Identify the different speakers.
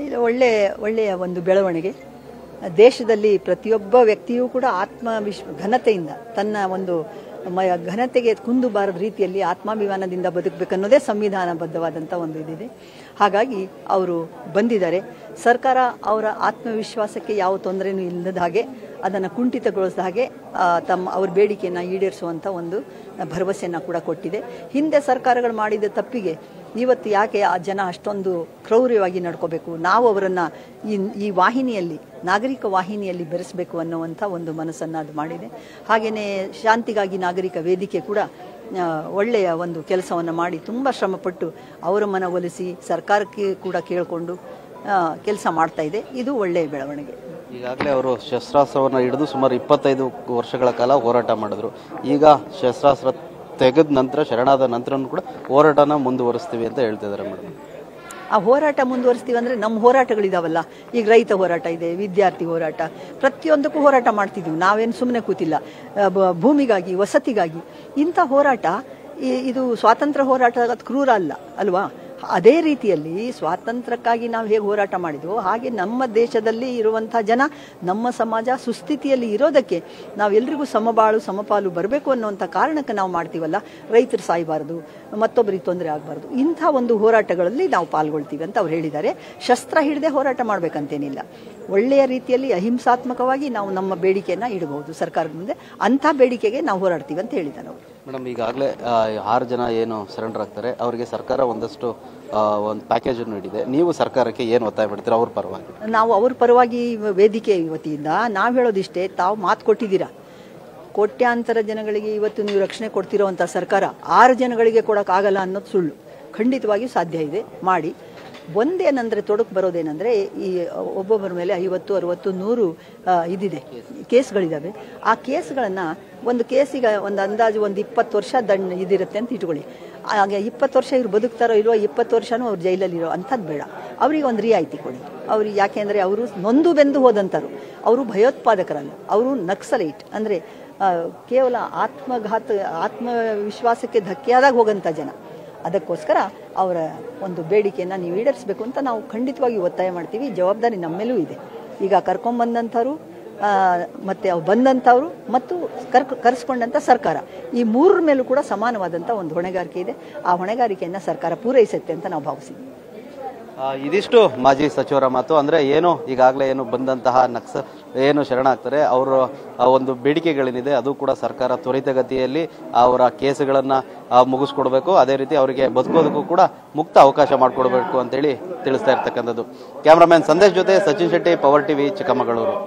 Speaker 1: ಇದು ಒಳ್ಳೆಯ ಒಂದು ಬೆಳವಣಿಗೆ. ದೇಶದಲ್ಲಿ ಪ್ರತಿಯೊಬ್ಬ ವ್ಯಕ್ತಿಯೂ ಕೂಡ ಘನತೆಯಿಂದ ತನ್ನ ಒಂದು ಘನತೆಗೆ ಕುಂದುಬಾರದ ರೀತಿಯಲ್ಲಿ ಆತ್ಮಾಭಿಮಾನದಿಂದ ಬದುಕಬೇಕನ್ನೋದೇ ಸಂವಿಧಾನಬದ್ಧವಾದಂಥ ಒಂದು ಇದಿದೆ. ಹಾಗಾಗಿ ಅವರು ಬಂದಿದ್ದಾರೆ. ಸರ್ಕಾರ ಅವರ ಆತ್ಮವಿಶ್ವಾಸಕ್ಕೆ ಯಾವ ತೊಂದರೆನೂ ಇಲ್ಲದ ಹಾಗೆ, ಅದನ್ನು ಕುಂಠಿತಗೊಳಿಸಿದ ಹಾಗೆ ಅವ್ರ ಬೇಡಿಕೆಯನ್ನು ಈಡೇರಿಸುವಂಥ ಒಂದು ಭರವಸೆಯನ್ನು ಕೂಡ ಕೊಟ್ಟಿದೆ. ಹಿಂದೆ ಸರ್ಕಾರಗಳು ಮಾಡಿದ ತಪ್ಪಿಗೆ ಇವತ್ತು ಯಾಕೆ ಆ ಜನ ಅಷ್ಟೊಂದು ಕ್ರೌರ್ಯವಾಗಿ ನಡ್ಕೋಬೇಕು, ನಾವು ಅವರನ್ನು ಈ ವಾಹಿನಿಯಲ್ಲಿ, ನಾಗರಿಕ ವಾಹಿನಿಯಲ್ಲಿ ಬೆರೆಸಬೇಕು ಅನ್ನುವಂಥ ಒಂದು ಮನಸ್ಸನ್ನು ಅದು ಮಾಡಿದೆ. ಹಾಗೆಯೇ ಶಾಂತಿಗಾಗಿ ನಾಗರಿಕ ವೇದಿಕೆ ಕೂಡ ಒಳ್ಳೆಯ ಒಂದು ಕೆಲಸವನ್ನು ಮಾಡಿ ತುಂಬ ಶ್ರಮಪಟ್ಟು ಅವರ ಮನವೊಲಿಸಿ ಸರ್ಕಾರಕ್ಕೆ ಕೂಡ ಕೇಳಿಕೊಂಡು ಕೆಲಸ ಮಾಡ್ತಾ ಇದೆ. ಇದು ಒಳ್ಳೆಯ ಬೆಳವಣಿಗೆ.
Speaker 2: ಈಗಾಗಲೇ ಅವರು ಶಸ್ತ್ರಾಸ್ತ್ರವನ್ನು ಹಿಡಿದು ಸುಮಾರು 25 ವರ್ಷಗಳ ಕಾಲ ಹೋರಾಟ ಮಾಡಿದ್ರು. ಈಗ ಶಸ್ತ್ರಾಸ್ತ್ರ ತೆಗೆದ ನಂತರ, ಶರಣಾದ ನಂತರನೂ ಕೂಡ ಹೋರಾಟನ ಮುಂದುವರಿಸ್ತೀವಿ ಅಂತ ಹೇಳ್ತಿದ್ದಾರೆ ಮೇಡಮ್.
Speaker 1: ಆ ಹೋರಾಟ ಮುಂದುವರಿಸ್ತೀವಿ ಅಂದರೆ ನಮ್ಮ ಹೋರಾಟಗಳಿದಾವಲ್ಲ, ಈಗ ರೈತ ಹೋರಾಟ ಇದೆ, ವಿದ್ಯಾರ್ಥಿ ಹೋರಾಟ, ಪ್ರತಿಯೊಂದಕ್ಕೂ ಹೋರಾಟ ಮಾಡ್ತಿದ್ದೀವಿ. ನಾವೇನು ಸುಮ್ಮನೆ ಕೂತಿಲ್ಲ. ಭೂಮಿಗಾಗಿ, ವಸತಿಗಾಗಿ ಇಂಥ ಹೋರಾಟ, ಇದು ಸ್ವಾತಂತ್ರ್ಯ ಹೋರಾಟ ಕ್ರೂರ ಅಲ್ವಾ? ಅದೇ ರೀತಿಯಲ್ಲಿ ಸ್ವಾತಂತ್ರ್ಯಕ್ಕಾಗಿ ನಾವು ಹೇಗೆ ಹೋರಾಟ ಮಾಡಿದ್ವೋ ಹಾಗೆ ನಮ್ಮ ದೇಶದಲ್ಲಿ ಇರುವಂಥ ಜನ, ನಮ್ಮ ಸಮಾಜ ಸುಸ್ಥಿತಿಯಲ್ಲಿ ಇರೋದಕ್ಕೆ ನಾವೆಲ್ಲರಿಗೂ ಸಮಬಾಳು ಸಮಪಾಲು ಬರಬೇಕು ಅನ್ನುವಂಥ ಕಾರಣಕ್ಕೆ ನಾವು ಮಾಡ್ತೀವಲ್ಲ. ರೈತರು ಸಾಯಬಾರ್ದು, ಮತ್ತೊಬ್ಬರಿಗೆ ತೊಂದರೆ ಆಗಬಾರ್ದು, ಇಂಥ ಒಂದು ಹೋರಾಟಗಳಲ್ಲಿ ನಾವು ಪಾಲ್ಗೊಳ್ತೀವಿ ಅಂತ ಅವ್ರು ಹೇಳಿದ್ದಾರೆ. ಶಸ್ತ್ರ ಹಿಡದೆ ಹೋರಾಟ ಮಾಡಬೇಕಂತೇನಿಲ್ಲ. ಒಳ್ಳೆಯ ರೀತಿಯಲ್ಲಿ ಅಹಿಂಸಾತ್ಮಕವಾಗಿ ನಾವು ನಮ್ಮ ಬೇಡಿಕೆಯನ್ನು ಇಡಬಹುದು ಸರ್ಕಾರದ ಮುಂದೆ. ಅಂಥ ಬೇಡಿಕೆಗೆ ನಾವು ಹೋರಾಡ್ತೀವಿ ಅಂತ ಹೇಳಿದ್ದಾರೆ ಅವರು.
Speaker 2: ಮೇಡಮ್, ಈಗಾಗಲೇ 6 ಜನ ಏನು ಸರೆಂಡರ್ ಆಗ್ತಾರೆ ಅವರಿಗೆ ಸರ್ಕಾರ ಒಂದಷ್ಟು ಒಂದು ಪ್ಯಾಕೇಜ್ ಅನ್ನು ನೀಡಿದೆ. ನೀವು ಸರ್ಕಾರಕ್ಕೆ ಏನು ಒತ್ತಾಯ ಮಾಡ್ತೀರಾ ಅವ್ರ ಪರವಾಗಿ?
Speaker 1: ನಾವು ಅವ್ರ ಪರವಾಗಿ ವೇದಿಕೆ ವತಿಯಿಂದ ನಾವು ಹೇಳೋದಿಷ್ಟೇ, ತಾವು ಮಾತು ಕೊಟ್ಟಿದ್ದೀರಾ. ಕೋಟ್ಯಾಂತರ ಜನಗಳಿಗೆ ಇವತ್ತು ನೀವು ರಕ್ಷಣೆ ಕೊಡ್ತಿರೋವಂಥ ಸರ್ಕಾರ 6 ಜನಗಳಿಗೆ ಕೊಡೋಕ್ಕಾಗಲ್ಲ ಅನ್ನೋದು ಸುಳ್ಳು. ಖಂಡಿತವಾಗಿಯೂ ಸಾಧ್ಯ ಇದೆ, ಮಾಡಿ. ಒಂದೇನಂದರೆ ತೊಡಕು ಬರೋದೇನೆಂದರೆ, ಈ ಒಬ್ಬೊಬ್ಬರ ಮೇಲೆ 50, 60, 100 ಇದಿದೆ, ಕೇಸ್ಗಳಿದ್ದಾವೆ. ಆ ಕೇಸ್ಗಳನ್ನು ಒಂದು ಕೇಸಿಗೆ ಒಂದು ಅಂದಾಜು ಒಂದು 20 ವರ್ಷ ಇದಿರುತ್ತೆ ಅಂತ ಇಟ್ಕೊಳ್ಳಿ. ಹಾಗೆ 20 ವರ್ಷ ಇವ್ರು ಬದುಕ್ತಾರೋ ಇಲ್ವೋ, 20 ವರ್ಷನೂ ಅವ್ರು ಜೈಲಲ್ಲಿರೋ ಅಂಥದ್ದು ಬೇಡ. ಅವರಿಗೆ ಒಂದು ರಿಯಾಯಿತಿ ಕೊಡಿ. ಅವ್ರಿಗೆ ಯಾಕೆಂದರೆ ಅವರು ನೊಂದು ಬೆಂದು ಹೋದಂಥವ್ರು, ಅವರು ಭಯೋತ್ಪಾದಕರಲ್ಲ, ಅವರು ನಕ್ಸಲೈಟ್ ಅಂದರೆ ಕೇವಲ ಆತ್ಮವಿಶ್ವಾಸಕ್ಕೆ ಧಕ್ಕೆಯಾದಾಗ ಹೋಗೋಂಥ ಜನ. ಅದಕ್ಕೋಸ್ಕರ ಅವರ ಒಂದು ಬೇಡಿಕೆಯನ್ನು ನೀವು ಈಡೇರಿಸಬೇಕು ಅಂತ ನಾವು ಖಂಡಿತವಾಗಿ ಒತ್ತಾಯ ಮಾಡ್ತೀವಿ. ಜವಾಬ್ದಾರಿ ನಮ್ಮೇಲೂ ಇದೆ. ಈಗ ಕರ್ಕೊಂಡ್ಬಂದಂಥವ್ರು, ಮತ್ತು ಅವ್ರು ಬಂದಂಥವ್ರು ಮತ್ತು ಕರೆಸ್ಕೊಂಡಂಥ ಸರ್ಕಾರ, ಈ 3 ಮೇಲೂ ಕೂಡ ಸಮಾನವಾದಂಥ ಒಂದು ಹೊಣೆಗಾರಿಕೆ ಇದೆ. ಆ ಹೊಣೆಗಾರಿಕೆಯನ್ನು ಸರ್ಕಾರ ಪೂರೈಸುತ್ತೆ ಅಂತ ನಾವು ಭಾವಿಸಿದ್ವಿ.
Speaker 2: ಇದಿಷ್ಟು ಮಾಜಿ ಸಚಿವರ ಮಾತು. ಅಂದರೆ ಏನು ಈಗಾಗಲೇ ಏನು ಬಂದಂತಹ ಏನು ಶರಣಾಗ್ತಾರೆ ಅವರ ಒಂದು ಬೇಡಿಕೆಗಳೇನಿದೆ ಅದು ಕೂಡ ಸರ್ಕಾರ ತ್ವರಿತಗತಿಯಲ್ಲಿ ಅವರ ಕೇಸುಗಳನ್ನು ಮುಗಿಸ್ಕೊಡ್ಬೇಕು. ಅದೇ ರೀತಿ ಅವರಿಗೆ ಬದುಕೋದಕ್ಕೂ ಕೂಡ ಮುಕ್ತ ಅವಕಾಶ ಮಾಡಿಕೊಡ್ಬೇಕು ಅಂತೇಳಿ ತಿಳಿಸ್ತಾ ಇರ್ತಕ್ಕಂಥದ್ದು. ಕ್ಯಾಮ್ರಾಮನ್ ಸಂದೇಶ್ ಜೊತೆ ಸಚಿನ್ ಶೆಟ್ಟಿ, ಪವರ್ ಟಿವಿ, ಚಿಕ್ಕಮಗಳೂರು.